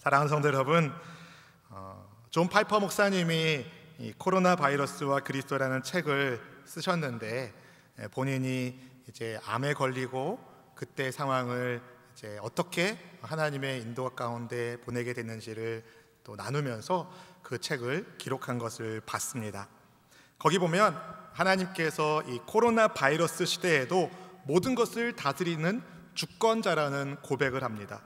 사랑하는 성도 여러분, 존 파이퍼 목사님이 이 코로나 바이러스와 그리스도라는 책을 쓰셨는데, 본인이 이제 암에 걸리고 그때 상황을 이제 어떻게 하나님의 인도 가운데 보내게 됐는지를 또 나누면서 그 책을 기록한 것을 봤습니다. 거기 보면 하나님께서 이 코로나 바이러스 시대에도 모든 것을 다스리는 주권자라는 고백을 합니다.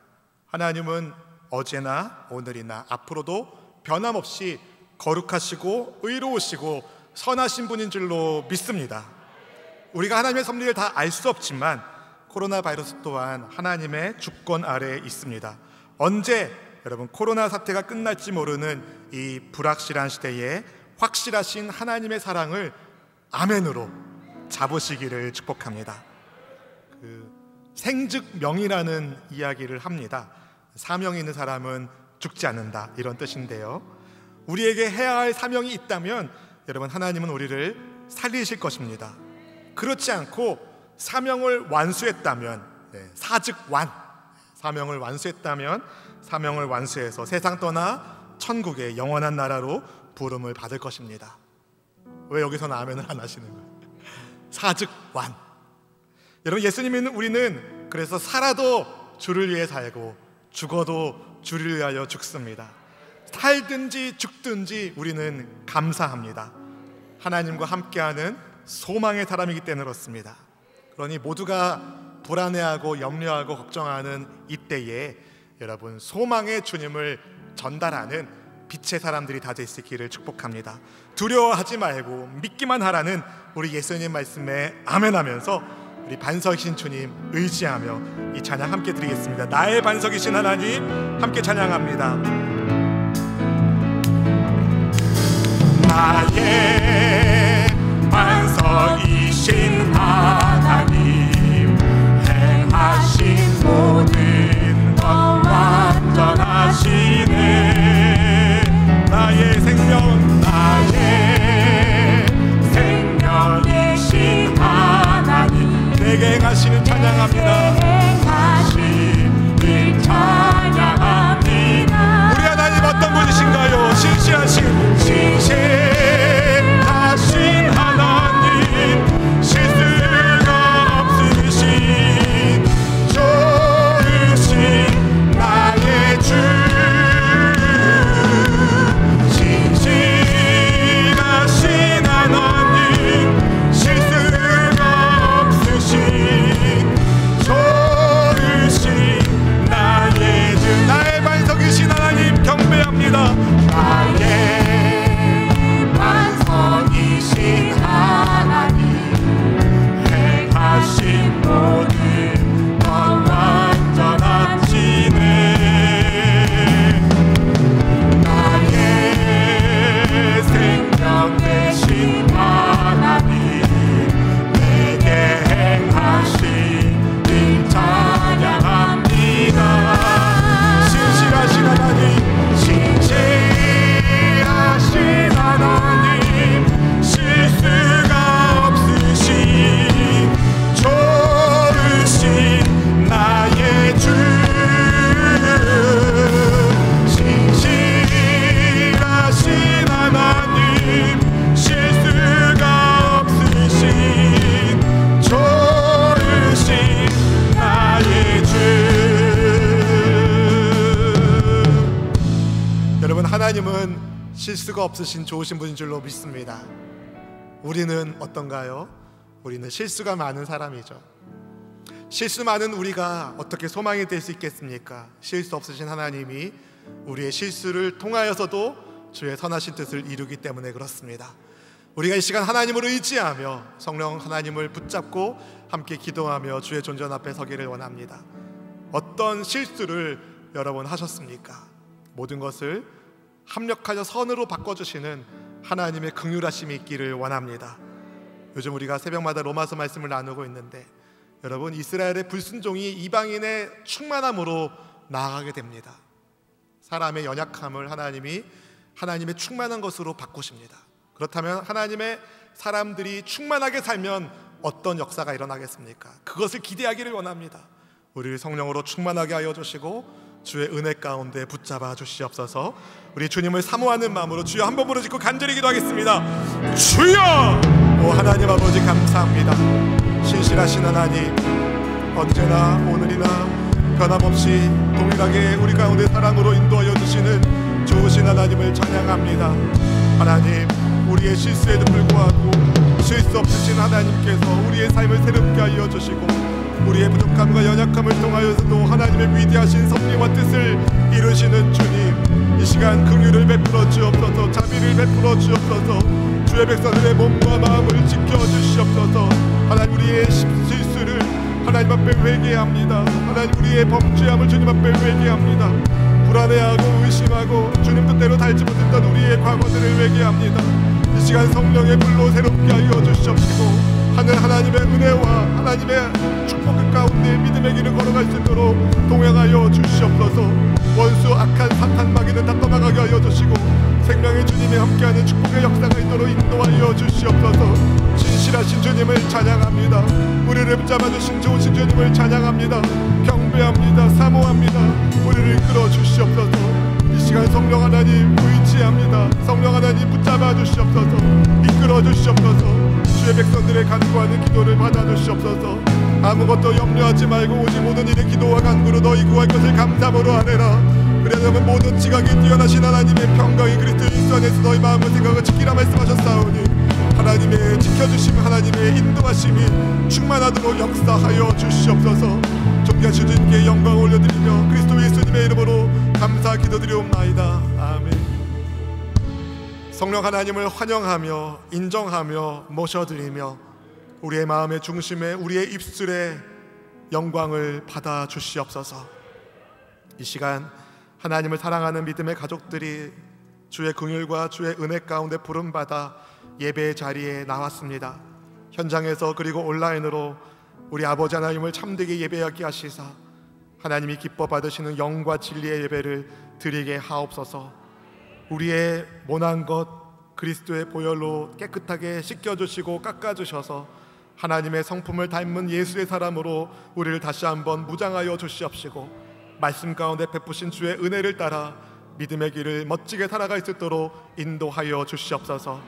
하나님은 어제나 오늘이나 앞으로도 변함없이 거룩하시고 의로우시고 선하신 분인 줄로 믿습니다. 우리가 하나님의 섭리를 다 알 수 없지만 코로나 바이러스 또한 하나님의 주권 아래에 있습니다. 언제 여러분 코로나 사태가 끝날지 모르는 이 불확실한 시대에 확실하신 하나님의 사랑을 아멘으로 잡으시기를 축복합니다. 생즉명이라는 이야기를 합니다. 사명이 있는 사람은 죽지 않는다, 이런 뜻인데요, 우리에게 해야 할 사명이 있다면 여러분 하나님은 우리를 살리실 것입니다. 그렇지 않고 사명을 완수했다면, 사즉완, 사명을 완수했다면 사명을 완수해서 세상 떠나 천국의 영원한 나라로 부름을 받을 것입니다. 왜 여기서는 아멘을 안 하시는 거예요? 사즉완. 여러분, 예수님은 우리는 그래서 살아도 주를 위해 살고 죽어도 주를 위하여 죽습니다. 살든지 죽든지 우리는 감사합니다. 하나님과 함께하는 소망의 사람이기 때문에 그렇습니다. 그러니 모두가 불안해하고 염려하고 걱정하는 이때에 여러분 소망의 주님을 전달하는 빛의 사람들이 다 될 수 있기를 축복합니다. 두려워하지 말고 믿기만 하라는 우리 예수님 말씀에 아멘하면서 우리 반석이신 주님 의지하며 이 찬양 함께 드리겠습니다. 나의 반석이신 하나님, 함께 찬양합니다. 나의 반석이신 하나님, 행하신 모든 것 완전하시네. 나의 생명, 나의 생명이신 하나님, 내게 행하시는 찬양합니다. 행하신 일 찬양합니다. 우리 하나님 어떤 분이신가요? 신실하신 하나님, 실수가 없으신 좋으신 나의 주, 신실하신 하나님, 실수가 없으신 좋으신 나의 주. 나의 반석이신 하나님 경배합니다. 나의 반석이신 하나님, 행하신 모든 것 완전하시네. 나의 생명 되신 하나님, 내게 행하신 일 찬양합니다. 신실하신 하나님, 신실하신 하나님, 실수가 없으신 좋으신 나의 주, 신실하신 하나님, 실수가 없으신 좋으신 나의 주. 여러분, 하나님은 실수가 없으신 좋으신 분인 줄로 믿습니다. 우리는 어떤가요? 우리는 실수가 많은 사람이죠. 실수 많은 우리가 어떻게 소망이 될 수 있겠습니까? 실수 없으신 하나님이 우리의 실수를 통하여서도 주의 선하신 뜻을 이루기 때문에 그렇습니다. 우리가 이 시간 하나님을 의지하며 성령 하나님을 붙잡고 함께 기도하며 주의 존전 앞에 서기를 원합니다. 어떤 실수를 여러분 하셨습니까? 모든 것을 합력하여 선으로 바꿔주시는 하나님의 긍휼하심이 있기를 원합니다. 요즘 우리가 새벽마다 로마서 말씀을 나누고 있는데, 여러분 이스라엘의 불순종이 이방인의 충만함으로 나아가게 됩니다. 사람의 연약함을 하나님이 하나님의 충만한 것으로 바꾸십니다. 그렇다면 하나님의 사람들이 충만하게 살면 어떤 역사가 일어나겠습니까? 그것을 기대하기를 원합니다. 우리를 성령으로 충만하게 하여 주시고 주의 은혜 가운데 붙잡아 주시옵소서. 우리 주님을 사모하는 마음으로 주여 한번 부르짖고 간절히 기도하겠습니다. 주여! 오 하나님 아버지 감사합니다. 신실하신 하나님, 언제나 오늘이나 변함없이 동일하게 우리 가운데 사랑으로 인도하여 주시는 좋으신 하나님을 찬양합니다. 하나님, 우리의 실수에도 불구하고 실수 없으신 하나님께서 우리의 삶을 새롭게 하여 주시고 우리의 부족함과 연약함을 통하여서도 하나님의 위대하신 섭리와 뜻을 이루시는 주님, 이 시간 긍휼을 베풀어 주옵소서. 자비를 베풀어 주옵소서. 주의 백성들의 몸과 마음을 지켜주시옵소서. 하나님, 우리의 실수를 하나님 앞에 회개합니다. 하나님, 우리의 범죄함을 주님 앞에 회개합니다. 불안해하고 의심하고 주님 뜻대로 살지 못했던 우리의 과거들을 회개합니다. 이 시간 성령의 불로 새롭게 하여 주시옵시고 하늘 하나님의 은혜와 하나님의 축복 가운데 믿음의 길을 걸어갈 수 있도록 동행하여 주시옵소서. 원수 악한 사탄 마귀는 다 떠나가게 하여 주시고 생명의 주님이 함께하는 축복의 역사가 있도록 인도하여 주시옵소서. 신실하신 주님을 찬양합니다. 우리를 붙잡아주신 좋으신 주님을 찬양합니다. 경배합니다. 사모합니다. 우리를 이끌어 주시옵소서. 이 시간 성령 하나님 의지합니다. 성령 하나님 붙잡아 주시옵소서. 이끌어 주시옵소서. 주의 백성들의 간구하는 기도를 받아 주시옵소서. 아무것도 염려하지 말고 오직 모든 일에 기도와 간구로 너희 구할 것을 감사함으로 하래라. 그래야면 모든 지각이 뛰어나신 하나님의 평강이 그리스도 예수 안에서 너희 마음과 생각을 지키라 말씀하셨사오니 하나님의 지켜주심, 하나님의 인도하심이 충만하도록 역사하여 주시옵소서. 존귀하신 주님께 영광 올려드리며 그리스도 예수님의 이름으로 감사 기도드리옵나이다. 아멘. 성령 하나님을 환영하며 인정하며 모셔드리며 우리의 마음의 중심에 우리의 입술에 영광을 받아 주시옵소서. 이 시간 하나님을 사랑하는 믿음의 가족들이 주의 긍휼과 주의 은혜 가운데 부름받아 예배의 자리에 나왔습니다. 현장에서 그리고 온라인으로 우리 아버지 하나님을 참되게 예배하게 하시사 하나님이 기뻐 받으시는 영과 진리의 예배를 드리게 하옵소서. 우리의 모난 것 그리스도의 보혈로 깨끗하게 씻겨주시고 깎아주셔서 하나님의 성품을 닮은 예수의 사람으로 우리를 다시 한번 무장하여 주시옵시고 말씀 가운데 베푸신 주의 은혜를 따라 믿음의 길을 멋지게 살아갈 수 있도록 인도하여 주시옵소서.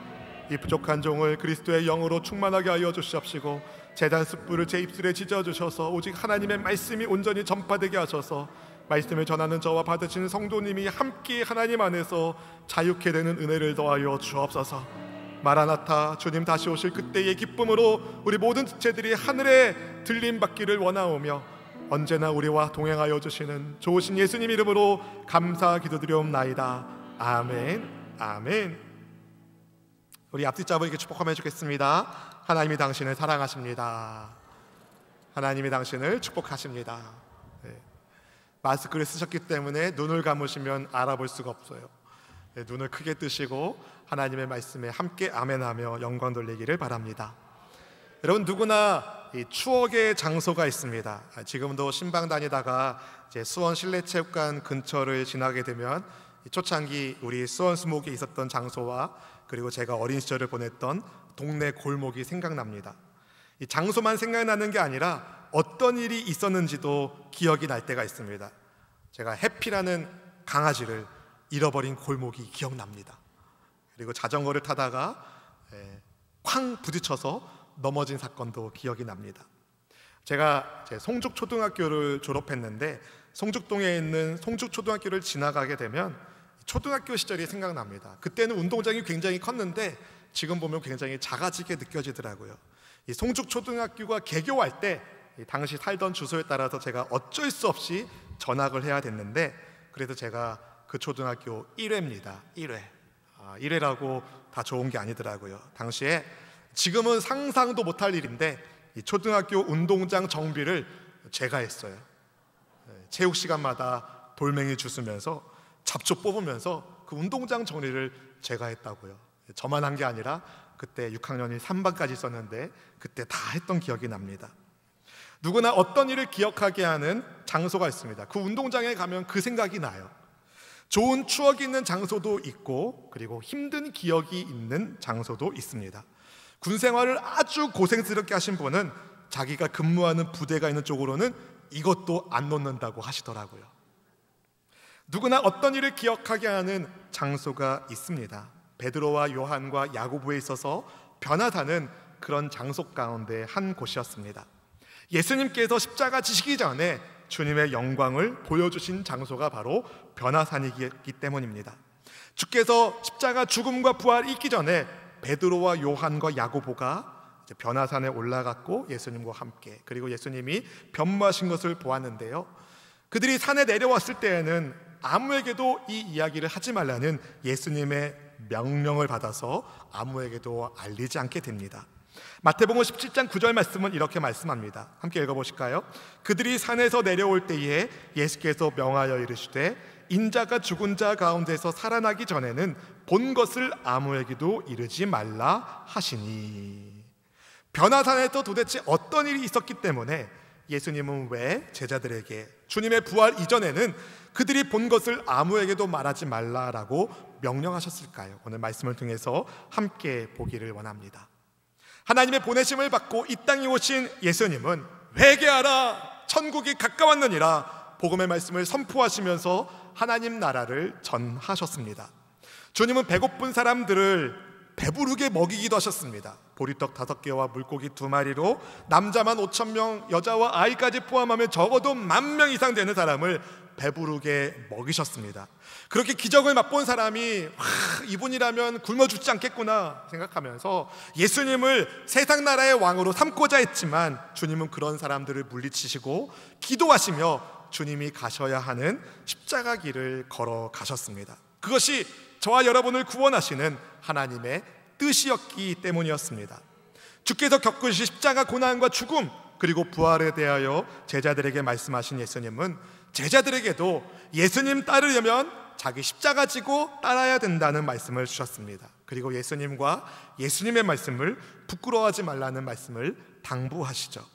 이 부족한 종을 그리스도의 영으로 충만하게 하여 주시옵시고 제단 숯불을 제 입술에 지져주셔서 오직 하나님의 말씀이 온전히 전파되게 하셔서 말씀을 전하는 저와 받으시는 성도님이 함께 하나님 안에서 자유케 되는 은혜를 더하여 주옵소서. 마라나타, 주님 다시 오실 그때의 기쁨으로 우리 모든 지체들이 하늘에 들림 받기를 원하오며 언제나 우리와 동행하여 주시는 좋으신 예수님 이름으로 감사 기도드리옵나이다. 아멘. 아멘. 우리 앞뒤 잡으에게 축복하며 주겠습니다. 하나님이 당신을 사랑하십니다. 하나님이 당신을 축복하십니다. 네. 마스크를 쓰셨기 때문에 눈을 감으시면 알아볼 수가 없어요. 네, 눈을 크게 뜨시고 하나님의 말씀에 함께 아멘하며 영광 돌리기를 바랍니다. 여러분, 누구나 이 추억의 장소가 있습니다. 지금도 신방 다니다가 이제 수원 실내체육관 근처를 지나게 되면 초창기 우리 수원 수목에 있었던 장소와 그리고 제가 어린 시절을 보냈던 동네 골목이 생각납니다. 이 장소만 생각나는 게 아니라 어떤 일이 있었는지도 기억이 날 때가 있습니다. 제가 해피라는 강아지를 잃어버린 골목이 기억납니다. 그리고 자전거를 타다가 쾅 부딪혀서 넘어진 사건도 기억이 납니다. 제가 송죽초등학교를 졸업했는데 송죽동에 있는 송죽초등학교를 지나가게 되면 초등학교 시절이 생각납니다. 그때는 운동장이 굉장히 컸는데 지금 보면 굉장히 작아지게 느껴지더라고요. 이 송죽초등학교가 개교할 때 당시 살던 주소에 따라서 제가 어쩔 수 없이 전학을 해야 됐는데 그래서 제가 그 초등학교 1회입니다. 1회. 1회라고 다 좋은 게 아니더라고요. 당시에 지금은 상상도 못할 일인데 이 초등학교 운동장 정비를 제가 했어요. 체육 시간마다 돌멩이 주스면서 잡초 뽑으면서 그 운동장 정리를 제가 했다고요. 저만 한 게 아니라 그때 6학년이 3반까지 있었는데 그때 다 했던 기억이 납니다. 누구나 어떤 일을 기억하게 하는 장소가 있습니다. 그 운동장에 가면 그 생각이 나요. 좋은 추억이 있는 장소도 있고 그리고 힘든 기억이 있는 장소도 있습니다. 군 생활을 아주 고생스럽게 하신 분은 자기가 근무하는 부대가 있는 쪽으로는 이것도 안 놓는다고 하시더라고요. 누구나 어떤 일을 기억하게 하는 장소가 있습니다. 베드로와 요한과 야고보에 있어서 변화사는 그런 장소 가운데 한 곳이었습니다. 예수님께서 십자가 지시기 전에 주님의 영광을 보여주신 장소가 바로 변화산이기 때문입니다. 주께서 십자가 죽음과 부활이 있기 전에 베드로와 요한과 야고보가 변화산에 올라갔고 예수님과 함께, 그리고 예수님이 변모하신 것을 보았는데요, 그들이 산에 내려왔을 때에는 아무에게도 이 이야기를 하지 말라는 예수님의 명령을 받아서 아무에게도 알리지 않게 됩니다. 마태복음 17장 9절 말씀은 이렇게 말씀합니다. 함께 읽어보실까요? 그들이 산에서 내려올 때에 예수께서 명하여 이르시되 인자가 죽은 자 가운데서 살아나기 전에는 본 것을 아무에게도 이르지 말라 하시니. 변화산에서 도대체 어떤 일이 있었기 때문에 예수님은 왜 제자들에게 주님의 부활 이전에는 그들이 본 것을 아무에게도 말하지 말라라고 명령하셨을까요? 오늘 말씀을 통해서 함께 보기를 원합니다. 하나님의 보내심을 받고 이 땅에 오신 예수님은 회개하라, 천국이 가까웠느니라 복음의 말씀을 선포하시면서 하나님 나라를 전하셨습니다. 주님은 배고픈 사람들을 배부르게 먹이기도 하셨습니다. 보리떡 5개와 물고기 2마리로 남자만 5,000명, 여자와 아이까지 포함하면 적어도 10,000명 이상 되는 사람을 배부르게 먹이셨습니다. 그렇게 기적을 맛본 사람이 이분이라면 굶어 죽지 않겠구나 생각하면서 예수님을 세상 나라의 왕으로 삼고자 했지만 주님은 그런 사람들을 물리치시고 기도하시며 주님이 가셔야 하는 십자가 길을 걸어가셨습니다. 그것이 저와 여러분을 구원하시는 하나님의 뜻이었기 때문이었습니다. 주께서 겪으신 십자가 고난과 죽음 그리고 부활에 대하여 제자들에게 말씀하신 예수님은 제자들에게도 예수님 따르려면 자기 십자가 지고 따라야 된다는 말씀을 주셨습니다. 그리고 예수님과 예수님의 말씀을 부끄러워하지 말라는 말씀을 당부하시죠.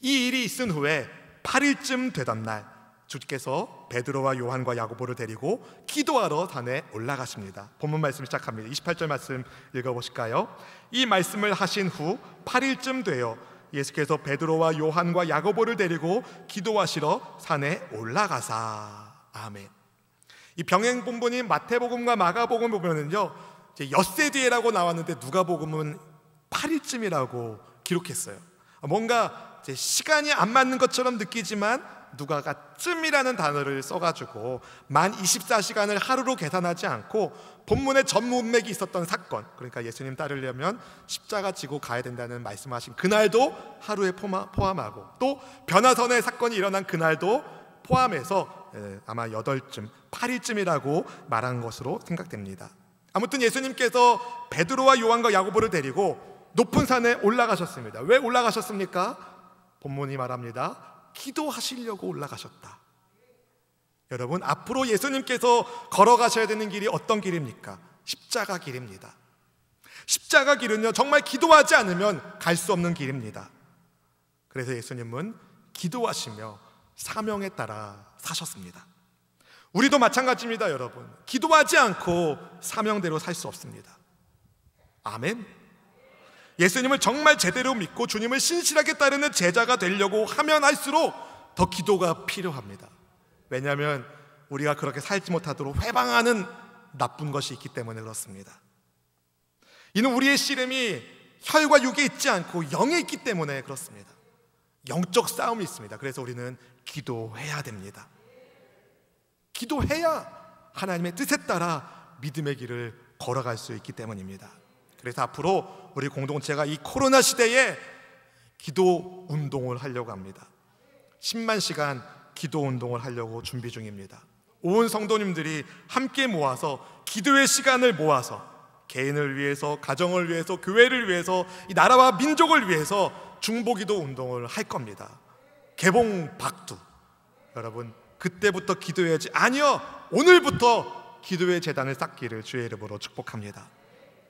이 일이 있은 후에 8일쯤 되던 날 주께서 베드로와 요한과 야고보를 데리고 기도하러 산에 올라가십니다. 본문 말씀 시작합니다. 28절 말씀 읽어보실까요? 이 말씀을 하신 후 8일쯤 되어 예수께서 베드로와 요한과 야고보를 데리고 기도하시러 산에 올라가사. 아멘. 이 병행 본문인 마태복음과 마가복음 보면은요, 엿새 뒤에라고 나왔는데 누가복음은 8일쯤이라고 기록했어요. 뭔가 시간이 안 맞는 것처럼 느끼지만 누가가 쯤이라는 단어를 써가지고 만 24시간을 하루로 계산하지 않고 본문의 전문맥이 있었던 사건, 그러니까 예수님 따르려면 십자가 지고 가야 된다는 말씀하신 그날도 하루에 포함하고 또 변화선의 사건이 일어난 그날도 포함해서 아마 8쯤, 8일쯤이라고 말한 것으로 생각됩니다. 아무튼 예수님께서 베드로와 요한과 야고보를 데리고 높은 산에 올라가셨습니다. 왜 올라가셨습니까? 본문이 말합니다. 기도하시려고 올라가셨다. 여러분, 앞으로 예수님께서 걸어가셔야 되는 길이 어떤 길입니까? 십자가 길입니다. 십자가 길은요, 정말 기도하지 않으면 갈 수 없는 길입니다. 그래서 예수님은 기도하시며 사명에 따라 사셨습니다. 우리도 마찬가지입니다, 여러분. 기도하지 않고 사명대로 살 수 없습니다. 아멘. 예수님을 정말 제대로 믿고 주님을 신실하게 따르는 제자가 되려고 하면 할수록 더 기도가 필요합니다. 왜냐하면 우리가 그렇게 살지 못하도록 회방하는 나쁜 것이 있기 때문에 그렇습니다. 이는 우리의 씨름이 혈과 육에 있지 않고 영에 있기 때문에 그렇습니다. 영적 싸움이 있습니다. 그래서 우리는 기도해야 됩니다. 기도해야 하나님의 뜻에 따라 믿음의 길을 걸어갈 수 있기 때문입니다. 그래서 앞으로 우리 공동체가 이 코로나 시대에 기도 운동을 하려고 합니다. 10만 시간 기도 운동을 하려고 준비 중입니다. 온 성도님들이 함께 모아서 기도의 시간을 모아서 개인을 위해서, 가정을 위해서, 교회를 위해서, 이 나라와 민족을 위해서 중보기도 운동을 할 겁니다. 개봉 박두. 여러분, 그때부터 기도해야지. 아니요, 오늘부터 기도의 재단을 쌓기를 주의 이름으로 축복합니다.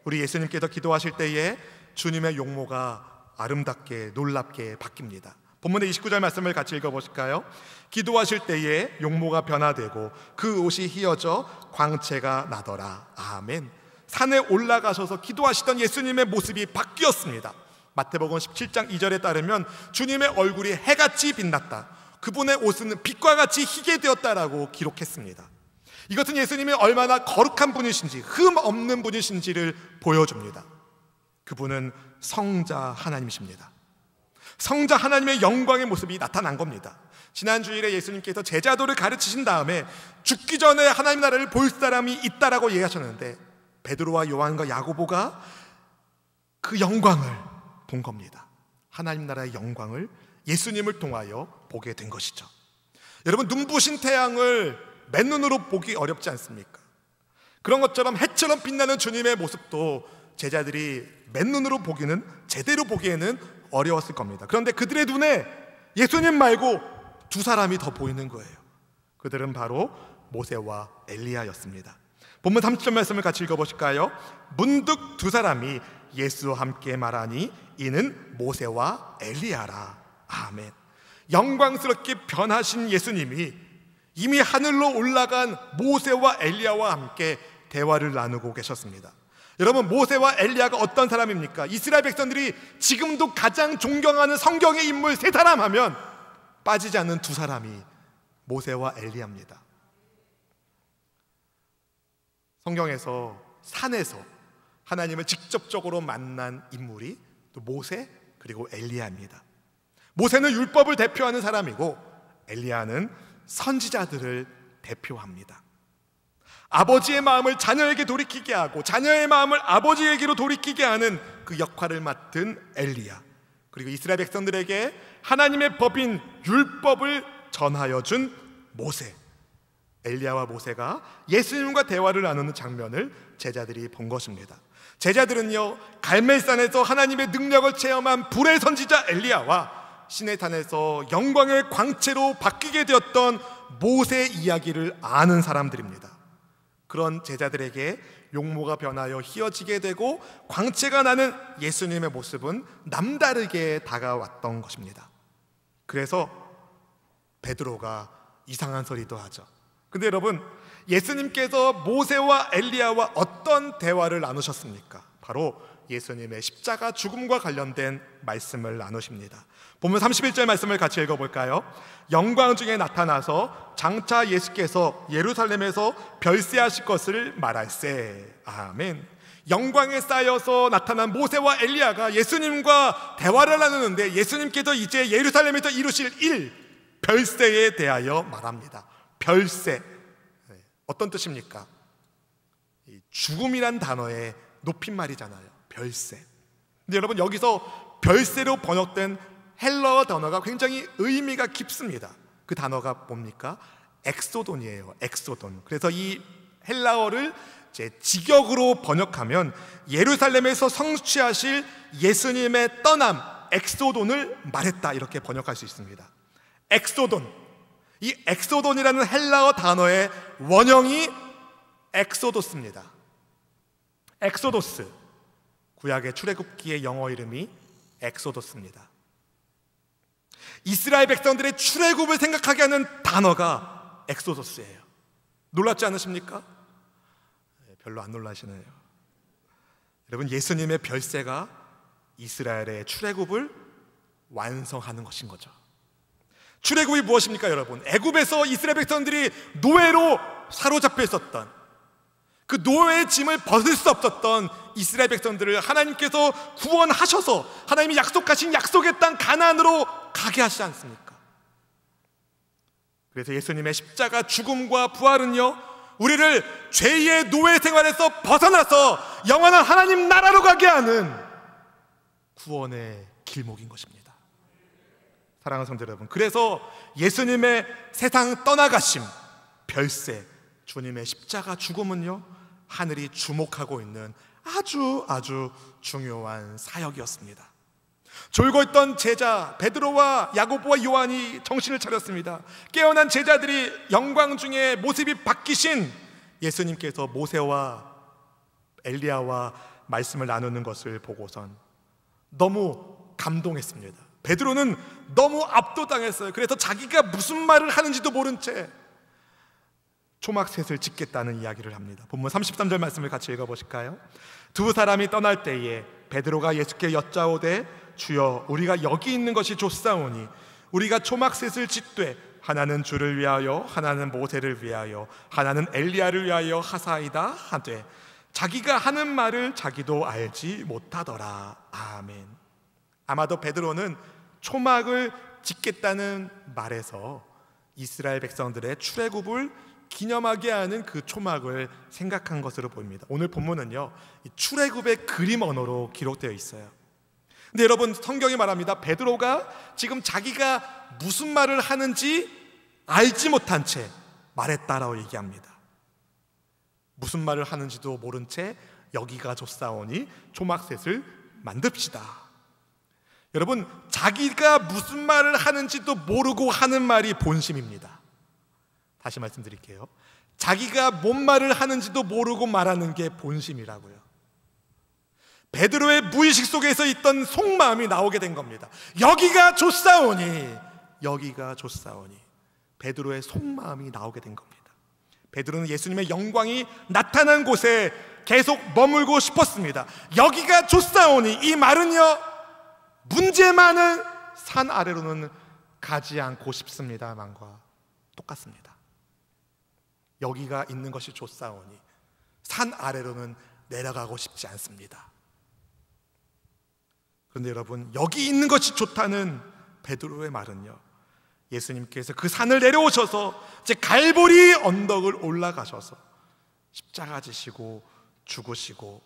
우리 예수님께서 기도하실 때에 주님의 용모가 아름답게 놀랍게 바뀝니다. 본문의 29절 말씀을 같이 읽어보실까요? 기도하실 때에 용모가 변화되고 그 옷이 휘어져 광채가 나더라. 아멘. 산에 올라가셔서 기도하시던 예수님의 모습이 바뀌었습니다. 마태복음 17장 2절에 따르면 주님의 얼굴이 해같이 빛났다. 그분의 옷은 빛과 같이 희게 되었다라고 기록했습니다. 이것은 예수님이 얼마나 거룩한 분이신지, 흠 없는 분이신지를 보여줍니다. 그분은 성자 하나님이십니다. 성자 하나님의 영광의 모습이 나타난 겁니다. 지난 주일에 예수님께서 제자도를 가르치신 다음에 죽기 전에 하나님 나라를 볼 사람이 있다라고 얘기하셨는데, 베드로와 요한과 야고보가 그 영광을 본 겁니다. 하나님 나라의 영광을 예수님을 통하여 보게 된 것이죠. 여러분, 눈부신 태양을 맨눈으로 보기 어렵지 않습니까? 그런 것처럼 해처럼 빛나는 주님의 모습도 제자들이 맨눈으로 보기는, 제대로 보기에는 어려웠을 겁니다. 그런데 그들의 눈에 예수님 말고 두 사람이 더 보이는 거예요. 그들은 바로 모세와 엘리야였습니다. 본문 30절 말씀을 같이 읽어보실까요? 문득 두 사람이 예수와 함께 말하니 이는 모세와 엘리야라. 아멘. 영광스럽게 변하신 예수님이 이미 하늘로 올라간 모세와 엘리야와 함께 대화를 나누고 계셨습니다. 여러분, 모세와 엘리야가 어떤 사람입니까? 이스라엘 백성들이 지금도 가장 존경하는 성경의 인물 세 사람 하면 빠지지 않는 두 사람이 모세와 엘리야입니다. 성경에서 산에서 하나님을 직접적으로 만난 인물이 또 모세 그리고 엘리야입니다. 모세는 율법을 대표하는 사람이고 엘리야는 선지자들을 대표합니다. 아버지의 마음을 자녀에게 돌이키게 하고 자녀의 마음을 아버지에게로 돌이키게 하는 그 역할을 맡은 엘리야, 그리고 이스라엘 백성들에게 하나님의 법인 율법을 전하여 준 모세. 엘리야와 모세가 예수님과 대화를 나누는 장면을 제자들이 본 것입니다. 제자들은요, 갈멜산에서 하나님의 능력을 체험한 불의 선지자 엘리야와 시내산에서 영광의 광채로 바뀌게 되었던 모세 이야기를 아는 사람들입니다. 그런 제자들에게 용모가 변하여 휘어지게 되고 광채가 나는 예수님의 모습은 남다르게 다가왔던 것입니다. 그래서 베드로가 이상한 소리도 하죠. 근데 여러분, 예수님께서 모세와 엘리야와 어떤 대화를 나누셨습니까? 바로 예수님의 십자가 죽음과 관련된 말씀을 나누십니다. 본문 31절 말씀을 같이 읽어볼까요? 영광 중에 나타나서 장차 예수께서 예루살렘에서 별세하실 것을 말할세. 아멘. 영광에 쌓여서 나타난 모세와 엘리야가 예수님과 대화를 나누는데 예수님께서 이제 예루살렘에서 이루실 일, 별세에 대하여 말합니다. 별세, 어떤 뜻입니까? 죽음이란 단어의 높임말이잖아요. 별세. 근데 여러분, 여기서 별세로 번역된 헬라어 단어가 굉장히 의미가 깊습니다. 그 단어가 뭡니까? 엑소돈이에요. 엑소돈. 그래서 이 헬라어를 제 직역으로 번역하면 예루살렘에서 성취하실 예수님의 떠남, 엑소돈을 말했다, 이렇게 번역할 수 있습니다. 엑소돈. 이 엑소돈이라는 헬라어 단어의 원형이 엑소도스입니다. 엑소도스. 구약의 출애굽기의 영어 이름이 엑소도스입니다. 이스라엘 백성들의 출애굽을 생각하게 하는 단어가 엑소도스예요. 놀랍지 않으십니까? 별로 안 놀라시네요. 여러분, 예수님의 별세가 이스라엘의 출애굽을 완성하는 것인 거죠. 출애굽이 무엇입니까, 여러분? 애굽에서 이스라엘 백성들이 노예로 사로잡혀 있었던, 그 노예의 짐을 벗을 수 없었던 이스라엘 백성들을 하나님께서 구원하셔서 하나님이 약속하신 약속의 땅 가나안으로 가게 하시지 않습니까? 그래서 예수님의 십자가 죽음과 부활은요, 우리를 죄의 노예 생활에서 벗어나서 영원한 하나님 나라로 가게 하는 구원의 길목인 것입니다. 사랑하는 성도 여러분, 그래서 예수님의 세상 떠나가심, 별세, 주님의 십자가 죽음은요, 하늘이 주목하고 있는 아주 중요한 사역이었습니다. 졸고 있던 제자 베드로와 야고보와 요한이 정신을 차렸습니다. 깨어난 제자들이 영광 중에 모습이 바뀌신 예수님께서 모세와 엘리야와 말씀을 나누는 것을 보고선 너무 감동했습니다. 베드로는 너무 압도당했어요. 그래서 자기가 무슨 말을 하는지도 모른 채 초막셋을 짓겠다는 이야기를 합니다. 본문 33절 말씀을 같이 읽어보실까요? 두 사람이 떠날 때에 베드로가 예수께 여짜오되 주여, 우리가 여기 있는 것이 좋사오니 우리가 초막셋을 짓되 하나는 주를 위하여, 하나는 모세를 위하여, 하나는 엘리야를 위하여 하사이다 하되 자기가 하는 말을 자기도 알지 못하더라. 아멘. 아마도 베드로는 초막을 짓겠다는 말에서 이스라엘 백성들의 출애굽을 기념하게 하는 그 초막을 생각한 것으로 보입니다. 오늘 본문은요, 출애굽의 그림 언어로 기록되어 있어요. 근데 여러분, 성경이 말합니다. 베드로가 지금 자기가 무슨 말을 하는지 알지 못한 채 말했다라고 얘기합니다. 무슨 말을 하는지도 모른 채 여기가 좋사오니 초막셋을 만듭시다. 여러분, 자기가 무슨 말을 하는지도 모르고 하는 말이 본심입니다. 다시 말씀드릴게요. 자기가 뭔 말을 하는지도 모르고 말하는 게 본심이라고요. 베드로의 무의식 속에서 있던 속마음이 나오게 된 겁니다. 여기가 좋사오니, 여기가 좋사오니. 베드로의 속마음이 나오게 된 겁니다. 베드로는 예수님의 영광이 나타난 곳에 계속 머물고 싶었습니다. 여기가 좋사오니, 이 말은요, 문제 많은 산 아래로는 가지 않고 싶습니다만과 똑같습니다. 여기가 있는 것이 좋사오니 산 아래로는 내려가고 싶지 않습니다. 그런데 여러분, 여기 있는 것이 좋다는 베드로의 말은요, 예수님께서 그 산을 내려오셔서 이제 갈보리 언덕을 올라가셔서 십자가 지시고 죽으시고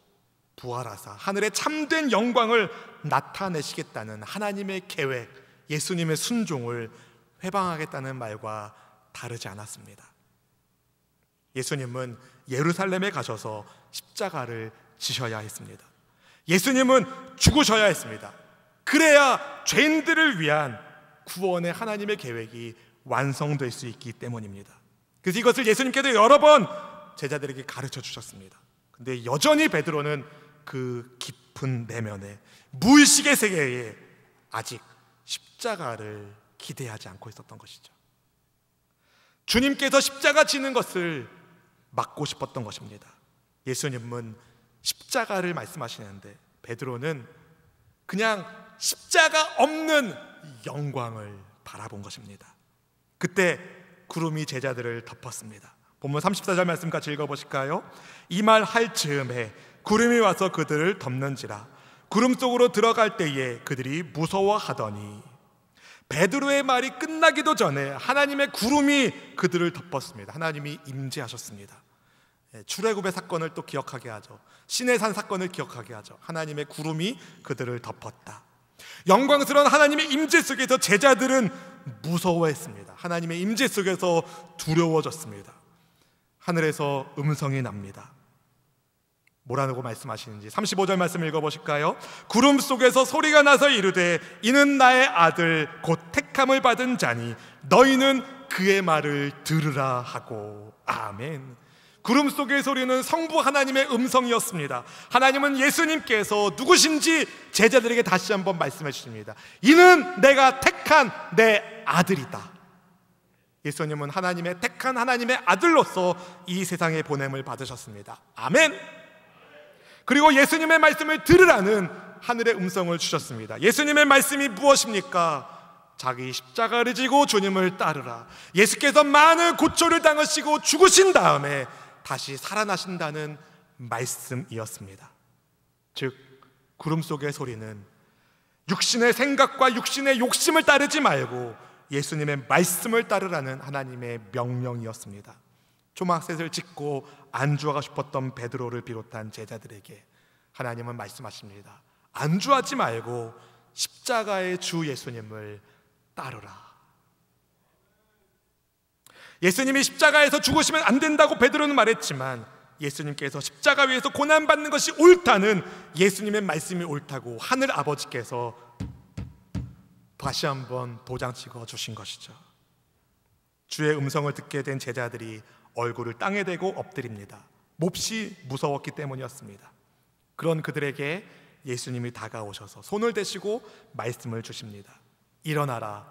부활하사 하늘의 참된 영광을 나타내시겠다는 하나님의 계획, 예수님의 순종을 회방하겠다는 말과 다르지 않았습니다. 예수님은 예루살렘에 가셔서 십자가를 지셔야 했습니다. 예수님은 죽으셔야 했습니다. 그래야 죄인들을 위한 구원의 하나님의 계획이 완성될 수 있기 때문입니다. 그래서 이것을 예수님께서 여러 번 제자들에게 가르쳐 주셨습니다. 근데 여전히 베드로는 그 깊은 내면에, 무의식의 세계에 아직 십자가를 기대하지 않고 있었던 것이죠. 주님께서 십자가 지는 것을 막고 싶었던 것입니다. 예수님은 십자가를 말씀하시는데 베드로는 그냥 십자가 없는 영광을 바라본 것입니다. 그때 구름이 제자들을 덮었습니다. 본문 34절 말씀 같이 읽어보실까요? 이 말 할 즈음에 구름이 와서 그들을 덮는지라. 구름 속으로 들어갈 때에 그들이 무서워하더니, 베드로의 말이 끝나기도 전에 하나님의 구름이 그들을 덮었습니다. 하나님이 임재하셨습니다. 출애굽의 사건을 또 기억하게 하죠. 시내산 사건을 기억하게 하죠. 하나님의 구름이 그들을 덮었다. 영광스러운 하나님의 임재 속에서 제자들은 무서워했습니다. 하나님의 임재 속에서 두려워졌습니다. 하늘에서 음성이 납니다. 뭐라고 말씀하시는지 35절 말씀 읽어보실까요? 구름 속에서 소리가 나서 이르되 이는 나의 아들 곧 택함을 받은 자니 너희는 그의 말을 들으라 하고. 아멘. 구름 속의 소리는 성부 하나님의 음성이었습니다. 하나님은 예수님께서 누구신지 제자들에게 다시 한번 말씀해 주십니다. 이는 내가 택한 내 아들이다. 예수님은 하나님의 택한 하나님의 아들로서 이 세상에 보냄을 받으셨습니다. 아멘. 그리고 예수님의 말씀을 들으라는 하늘의 음성을 주셨습니다. 예수님의 말씀이 무엇입니까? 자기 십자가를 지고 주님을 따르라. 예수께서 많은 고초를 당하시고 죽으신 다음에 다시 살아나신다는 말씀이었습니다. 즉, 구름 속의 소리는 육신의 생각과 육신의 욕심을 따르지 말고 예수님의 말씀을 따르라는 하나님의 명령이었습니다. 초막셋을 짓고 안주하고 싶었던 베드로를 비롯한 제자들에게 하나님은 말씀하십니다. 안주하지 말고 십자가의 주 예수님을 따르라. 예수님이 십자가에서 죽으시면 안 된다고 베드로는 말했지만 예수님께서 십자가 위에서 고난받는 것이 옳다는 예수님의 말씀이 옳다고 하늘 아버지께서 다시 한번 도장 찍어 주신 것이죠. 주의 음성을 듣게 된 제자들이 얼굴을 땅에 대고 엎드립니다. 몹시 무서웠기 때문이었습니다. 그런 그들에게 예수님이 다가오셔서 손을 대시고 말씀을 주십니다. 일어나라,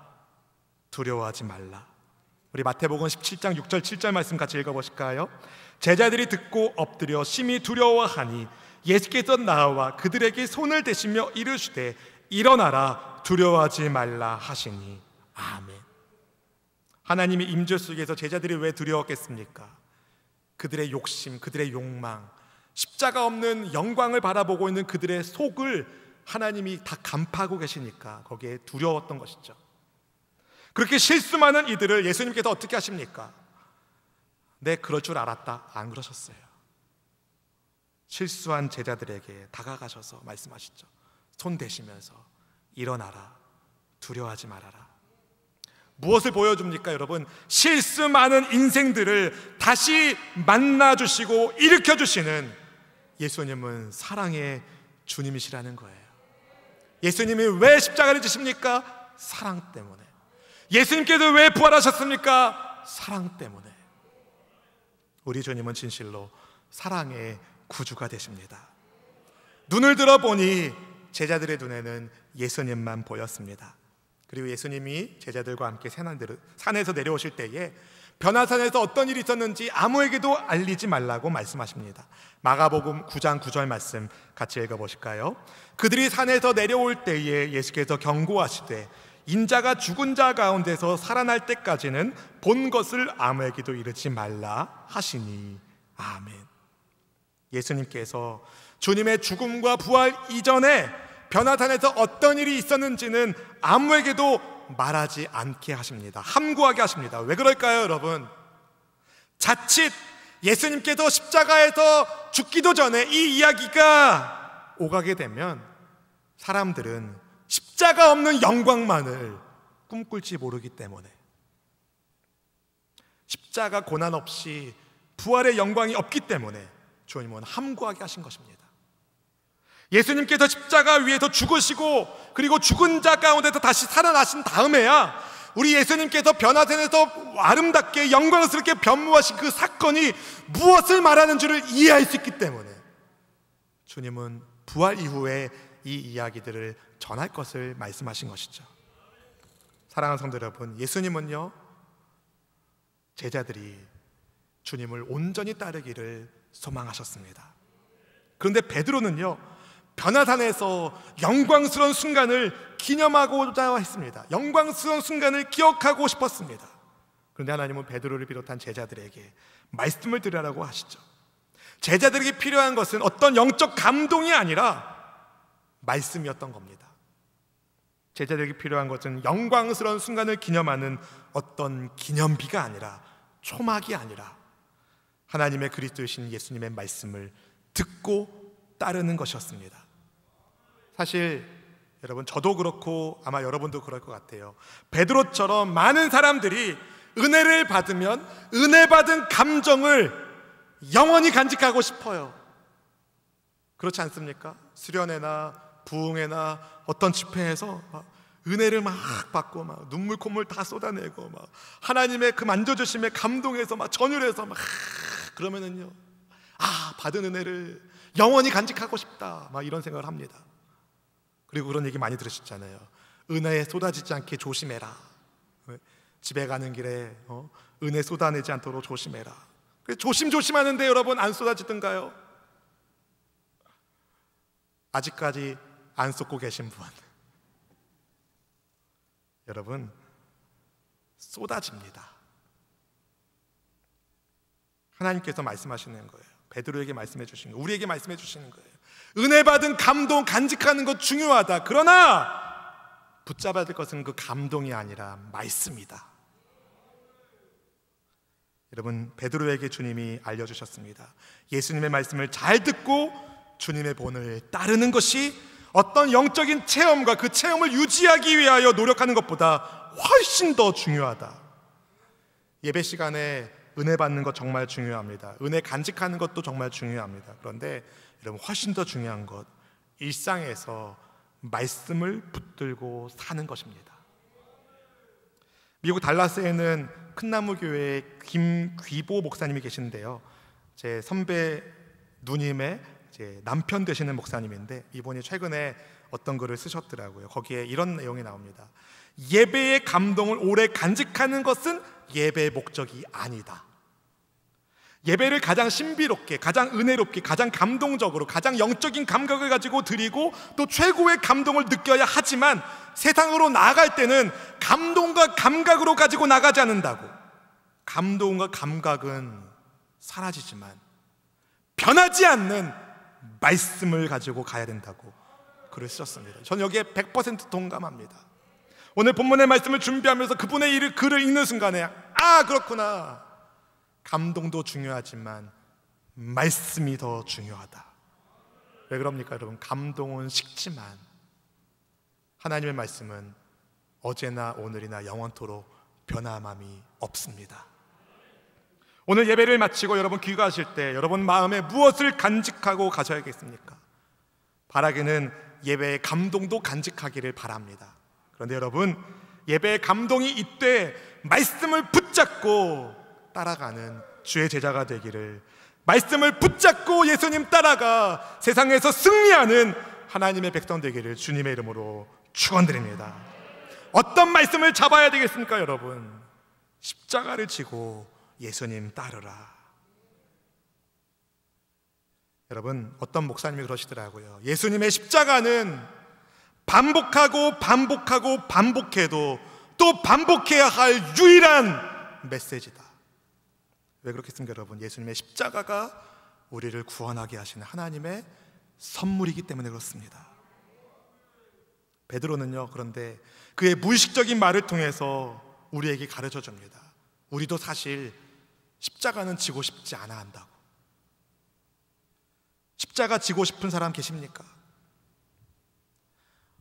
두려워하지 말라. 우리 마태복음 17장 6절 7절 말씀 같이 읽어보실까요? 제자들이 듣고 엎드려 심히 두려워하니 예수께서 나와 그들에게 손을 대시며 이르시되 일어나라, 두려워하지 말라 하시니. 아멘. 하나님의 임재 속에서 제자들이 왜 두려웠겠습니까? 그들의 욕심, 그들의 욕망, 십자가 없는 영광을 바라보고 있는 그들의 속을 하나님이 다 간파하고 계시니까 거기에 두려웠던 것이죠. 그렇게 실수 많은 이들을 예수님께서 어떻게 하십니까? 네, 그럴 줄 알았다. 안 그러셨어요. 실수한 제자들에게 다가가셔서 말씀하시죠. 손 대시면서 일어나라, 두려워하지 말아라. 무엇을 보여줍니까, 여러분? 실수 많은 인생들을 다시 만나주시고 일으켜주시는 예수님은 사랑의 주님이시라는 거예요. 예수님이 왜 십자가를 지십니까? 사랑 때문에. 예수님께서 왜 부활하셨습니까? 사랑 때문에. 우리 주님은 진실로 사랑의 구주가 되십니다. 눈을 들어보니 제자들의 눈에는 예수님만 보였습니다. 그리고 예수님이 제자들과 함께 산에서 내려오실 때에 변화산에서 어떤 일이 있었는지 아무에게도 알리지 말라고 말씀하십니다. 마가복음 9장 9절 말씀 같이 읽어보실까요? 그들이 산에서 내려올 때에 예수께서 경고하시되 인자가 죽은 자 가운데서 살아날 때까지는 본 것을 아무에게도 이르지 말라 하시니 아멘. 예수님께서 주님의 죽음과 부활 이전에 변화산에서 어떤 일이 있었는지는 아무에게도 말하지 않게 하십니다. 함구하게 하십니다. 왜 그럴까요, 여러분? 자칫 예수님께서 십자가에서 죽기도 전에 이 이야기가 오가게 되면 사람들은 십자가 없는 영광만을 꿈꿀지 모르기 때문에, 십자가 고난 없이 부활의 영광이 없기 때문에 주님은 함구하게 하신 것입니다. 예수님께서 십자가 위에서 죽으시고 그리고 죽은 자 가운데서 다시 살아나신 다음에야 우리 예수님께서 변화산에서 아름답게 영광스럽게 변모하신 그 사건이 무엇을 말하는지를 이해할 수 있기 때문에 주님은 부활 이후에 이 이야기들을 전할 것을 말씀하신 것이죠. 사랑하는 성도 여러분, 예수님은요, 제자들이 주님을 온전히 따르기를 소망하셨습니다. 그런데 베드로는요, 변화산에서 영광스러운 순간을 기념하고자 했습니다. 영광스러운 순간을 기억하고 싶었습니다. 그런데 하나님은 베드로를 비롯한 제자들에게 말씀을 드리라고 하시죠. 제자들에게 필요한 것은 어떤 영적 감동이 아니라 말씀이었던 겁니다. 제자들에게 필요한 것은 영광스러운 순간을 기념하는 어떤 기념비가 아니라, 초막이 아니라 하나님의 그리스도이신 예수님의 말씀을 듣고 따르는 것이었습니다. 사실 여러분, 저도 그렇고 아마 여러분도 그럴 것 같아요. 베드로처럼 많은 사람들이 은혜를 받으면 은혜 받은 감정을 영원히 간직하고 싶어요. 그렇지 않습니까? 수련회나 부흥회나 어떤 집회에서 막 은혜를 막 받고 막 눈물 콧물 다 쏟아내고 막 하나님의 그 만져주심에 감동해서 막 전율해서 막 그러면은요, 받은 은혜를 영원히 간직하고 싶다, 막 이런 생각을 합니다. 그리고 그런 얘기 많이 들으셨잖아요. 은혜에 쏟아지지 않게 조심해라. 집에 가는 길에 은혜 쏟아내지 않도록 조심해라. 조심하는데 여러분, 안 쏟아지던가요? 아직까지 안 쏟고 계신 분, 여러분, 쏟아집니다. 하나님께서 말씀하시는 거예요. 베드로에게 말씀해 주시는 거예요. 우리에게 말씀해 주시는 거예요. 은혜 받은 감동 간직하는 것 중요하다. 그러나 붙잡아야 될 것은 그 감동이 아니라 말씀이다. 여러분, 베드로에게 주님이 알려주셨습니다. 예수님의 말씀을 잘 듣고 주님의 본을 따르는 것이 어떤 영적인 체험과 그 체험을 유지하기 위하여 노력하는 것보다 훨씬 더 중요하다. 예배 시간에 은혜 받는 것 정말 중요합니다. 은혜 간직하는 것도 정말 중요합니다. 그런데 여러분, 훨씬 더 중요한 것, 일상에서 말씀을 붙들고 사는 것입니다. 미국 달라스에는 큰나무 교회의 김귀보 목사님이 계신데요, 제 선배 누님의 제 남편 되시는 목사님인데, 이분이 최근에 어떤 글을 쓰셨더라고요. 거기에 이런 내용이 나옵니다. 예배의 감동을 오래 간직하는 것은 예배의 목적이 아니다. 예배를 가장 신비롭게, 가장 은혜롭게, 가장 감동적으로, 가장 영적인 감각을 가지고 드리고 또 최고의 감동을 느껴야 하지만 세상으로 나아갈 때는 감동과 감각으로 가지고 나가지 않는다고. 감동과 감각은 사라지지만 변하지 않는 말씀을 가지고 가야 된다고 글을 쓰셨습니다. 저는 여기에 100% 동감합니다. 오늘 본문의 말씀을 준비하면서 그분의 글을 읽는 순간에 그렇구나, 감동도 중요하지만 말씀이 더 중요하다. 왜 그럽니까 여러분? 감동은 식지만 하나님의 말씀은 어제나 오늘이나 영원토록 변함이 없습니다. 오늘 예배를 마치고 여러분 귀가하실 때 여러분 마음에 무엇을 간직하고 가셔야겠습니까? 바라기는 예배의 감동도 간직하기를 바랍니다. 그런데 여러분, 예배의 감동이 이때 말씀을 붙잡고 따라가는 주의 제자가 되기를, 말씀을 붙잡고 예수님 따라가 세상에서 승리하는 하나님의 백성 되기를 주님의 이름으로 축원드립니다. 어떤 말씀을 잡아야 되겠습니까 여러분? 십자가를 지고 예수님 따르라. 여러분, 어떤 목사님이 그러시더라고요. 예수님의 십자가는 반복하고 반복하고 반복해도 또 반복해야 할 유일한 메시지다. 왜 그렇겠습니까 여러분? 예수님의 십자가가 우리를 구원하게 하시는 하나님의 선물이기 때문에 그렇습니다. 베드로는요, 그런데 그의 무의식적인 말을 통해서 우리에게 가르쳐 줍니다. 우리도 사실 십자가는 지고 싶지 않아 한다고. 십자가 지고 싶은 사람 계십니까?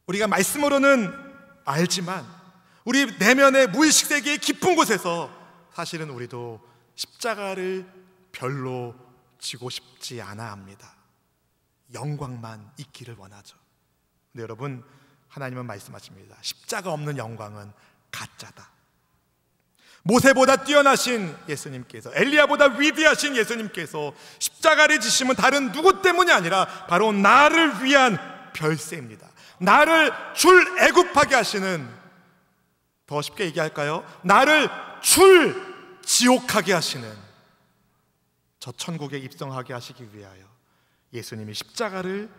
우리가 말씀으로는 알지만 우리 내면의 무의식 세계의 깊은 곳에서 사실은 우리도 십자가를 별로 지고 싶지 않아 합니다. 영광만 있기를 원하죠. 근데 여러분, 하나님은 말씀하십니다. 십자가 없는 영광은 가짜다. 모세보다 뛰어나신 예수님께서, 엘리야보다 위대하신 예수님께서 십자가를 지심은 다른 누구 때문이 아니라 바로 나를 위한 별세입니다. 나를 출애굽하게 하시는, 더 쉽게 얘기할까요? 나를 출지옥하게 하시는, 저 천국에 입성하게 하시기 위하여 예수님이 십자가를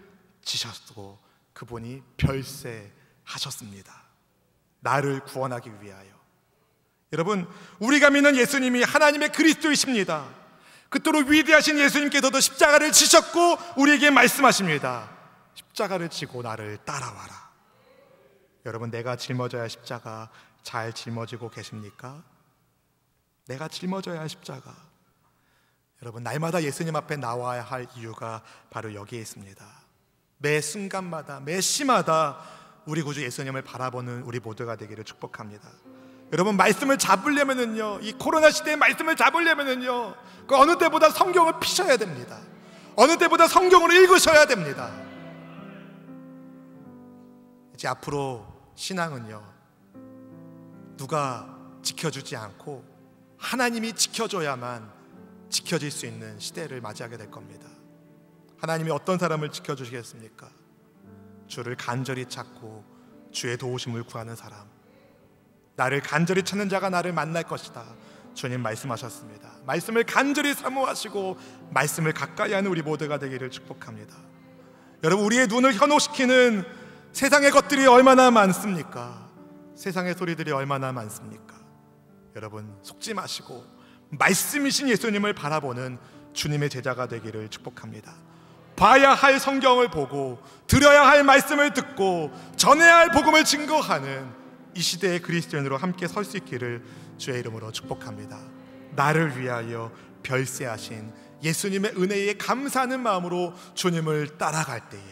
지셨고 그분이 별세하셨습니다. 나를 구원하기 위하여. 여러분, 우리가 믿는 예수님이 하나님의 그리스도이십니다. 그토록 위대하신 예수님께서도 십자가를 지셨고 우리에게 말씀하십니다. 십자가를 지고 나를 따라와라. 여러분, 내가 짊어져야 할 십자가 잘 짊어지고 계십니까? 내가 짊어져야 할 십자가, 여러분, 날마다 예수님 앞에 나와야 할 이유가 바로 여기에 있습니다. 매 순간마다, 매 시마다 우리 구주 예수님을 바라보는 우리 모두가 되기를 축복합니다. 여러분, 말씀을 잡으려면은요, 이 코로나 시대의 말씀을 잡으려면은요, 그 어느 때보다 성경을 피셔야 됩니다. 어느 때보다 성경을 읽으셔야 됩니다. 이제 앞으로 신앙은요, 누가 지켜주지 않고 하나님이 지켜줘야만 지켜질 수 있는 시대를 맞이하게 될 겁니다. 하나님이 어떤 사람을 지켜주시겠습니까? 주를 간절히 찾고 주의 도우심을 구하는 사람. 나를 간절히 찾는 자가 나를 만날 것이다. 주님 말씀하셨습니다. 말씀을 간절히 사모하시고 말씀을 가까이 하는 우리 모두가 되기를 축복합니다. 여러분, 우리의 눈을 현혹시키는 세상의 것들이 얼마나 많습니까? 세상의 소리들이 얼마나 많습니까? 여러분, 속지 마시고 말씀이신 예수님을 바라보는 주님의 제자가 되기를 축복합니다. 봐야 할 성경을 보고 들어야 할 말씀을 듣고 전해야 할 복음을 증거하는 이 시대의 그리스도인으로 함께 설 수 있기를 주의 이름으로 축복합니다. 나를 위하여 별세하신 예수님의 은혜에 감사하는 마음으로 주님을 따라갈 때에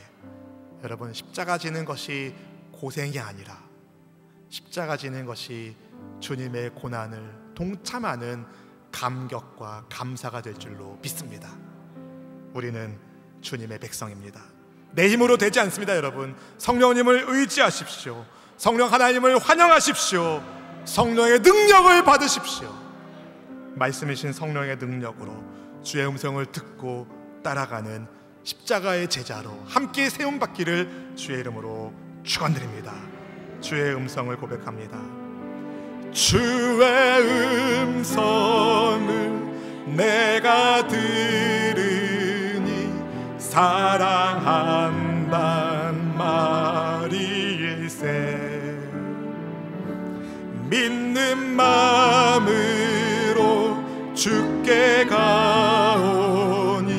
여러분, 십자가 지는 것이 고생이 아니라 십자가 지는 것이 주님의 고난을 동참하는 감격과 감사가 될 줄로 믿습니다. 우리는 주님의 백성입니다. 내 힘으로 되지 않습니다. 여러분, 성령님을 의지하십시오. 성령 하나님을 환영하십시오. 성령의 능력을 받으십시오. 말씀이신 성령의 능력으로 주의 음성을 듣고 따라가는 십자가의 제자로 함께 세움받기를 주의 이름으로 축원드립니다. 주의 음성을 고백합니다. 주의 음성을 내 내가 들으니 사랑한단 말일세. 믿는 마음으로 주께 가오니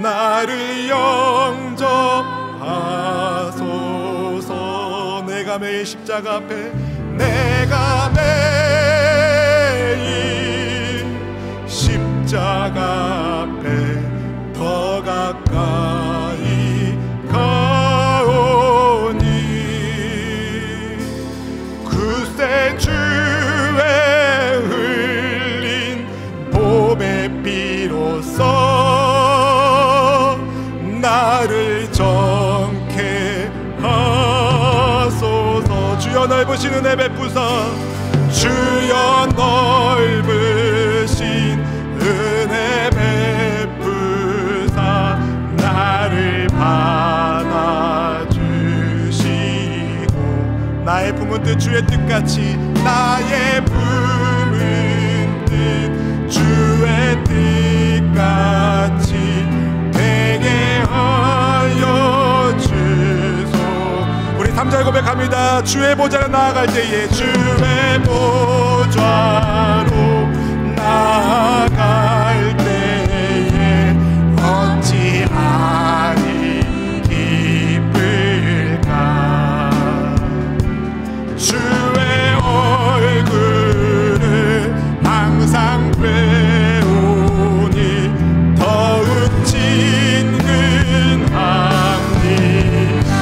나를 영접하소서. 내가 매일 십자가 앞에, 내가 매일 십자가 앞에 더 가까이 가오니 그새 주의 흘린 보배 피로써 나를 정케 하소서. 주여 넓으신 은혜 베푸사, 주여 넓으신 은혜 베푸사 나를 받아주시고 나의 품은 뜻 주의 뜻같이, 나의 품은 뜻 주의 뜻같이 되게 하여 주소. 우리 3절 고백합니다. 주의 보좌로 나아갈 때에, 주의 보좌로 나아갈 때에 어찌 아니 기쁠까. 주의 얼굴을 항상 배우니 더욱 친근하니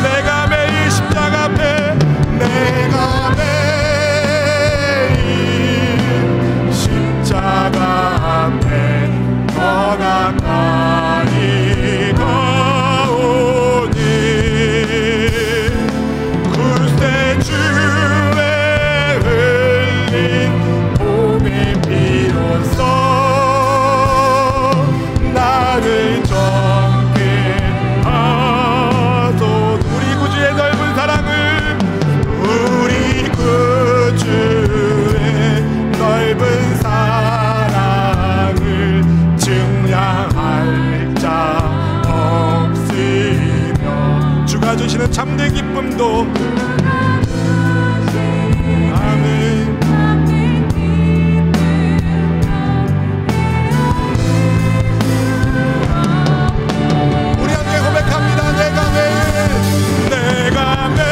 내가 매일 십자가 앞에, 내가 매일 십자가 앞에 더 가까이 가오니 그새 주의 흘린 보배 피로써 나를 정케 하소서. 우리 구주의 넓은 사랑을, 우리 구주의 넓은 사랑을 증량할 자 없으며 주가 주시는 참된 기쁨도. 아멘. 우리 함께 고백합니다. 내가 매일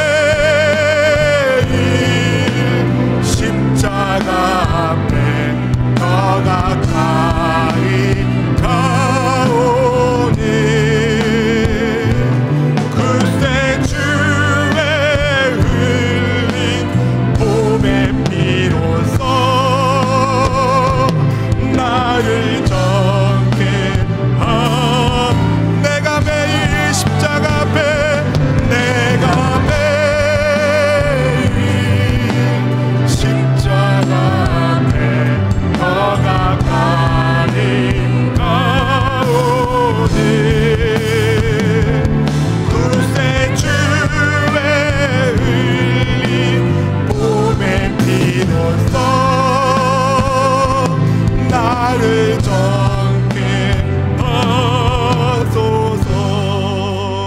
십자가 앞에 더 가까이 가오니 그새 주의 흘린 보배 피로써 나를 정케 함. 내가 매일 십자가 앞에, 내가 매일 십자가 앞에 더 가까이 가오니 그새 주의 흘린 보배 피로써 나를 정케 하소서.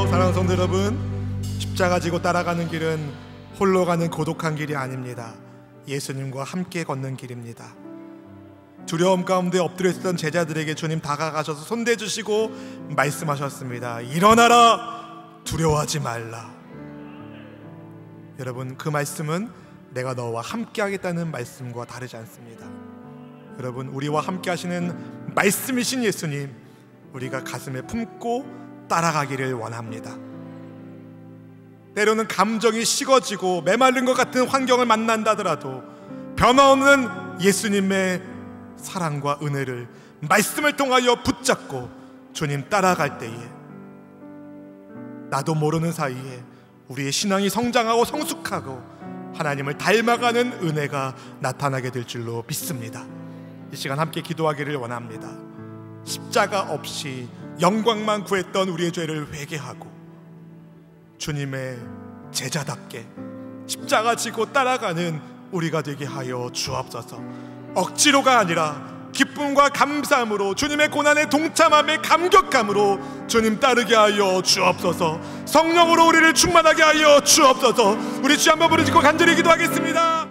사랑하는 성도 여러분, 십자가 지고 따라가는 길은 홀로 가는 고독한 길이 아닙니다. 예수님과 함께 걷는 길입니다. 두려움 가운데 엎드려 있었던 제자들에게 주님 다가가셔서 손대주시고 말씀하셨습니다. 일어나라, 두려워하지 말라. 여러분, 그 말씀은 내가 너와 함께 하겠다는 말씀과 다르지 않습니다. 여러분, 우리와 함께 하시는 말씀이신 예수님, 우리가 가슴에 품고 따라가기를 원합니다. 때로는 감정이 식어지고 메마른 것 같은 환경을 만난다더라도 변화없는 예수님의 사랑과 은혜를 말씀을 통하여 붙잡고 주님 따라갈 때에 나도 모르는 사이에 우리의 신앙이 성장하고 성숙하고 하나님을 닮아가는 은혜가 나타나게 될 줄로 믿습니다. 이 시간 함께 기도하기를 원합니다. 십자가 없이 영광만 구했던 우리의 죄를 회개하고 주님의 제자답게 십자가 지고 따라가는 우리가 되게 하여 주옵소서. 억지로가 아니라 기쁨과 감사함으로 주님의 고난에 동참함에 감격함으로 주님 따르게 하여 주옵소서. 성령으로 우리를 충만하게 하여 주옵소서. 우리 주 한번 부르짖고 간절히 기도하겠습니다.